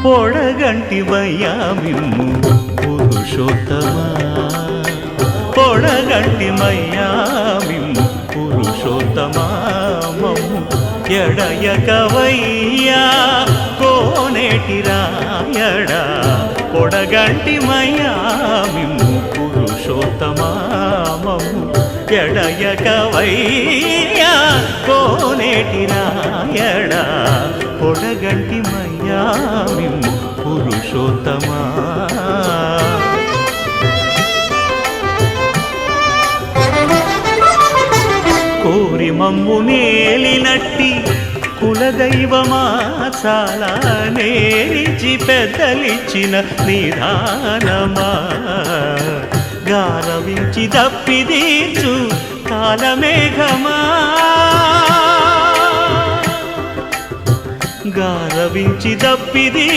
పొడగంటివయ్యా మిమ్ము పురుషోత్తమా పొడగంటిమయ్యా మిమ్ము పురుషోత్తమా మమ్ము ఎడయకవయ్యా కోనేటి రాయడా పొడగంటిమయ్యా మిమ్ము పురుషోత్తమా మమ్ము ఎడయకవయ్యా కోనేటి రాయడా పొడగంటిమయ్యా మిమ్ము పురుషోత్తమా కోరి మమ్ము నేలినట్టి కులదైవమా చాలా నేరిచి పెద్దలిచ్చిన నిదానమా గారవించి దప్పిదీర్చు కాలమేఘమా గారవించి దప్పిది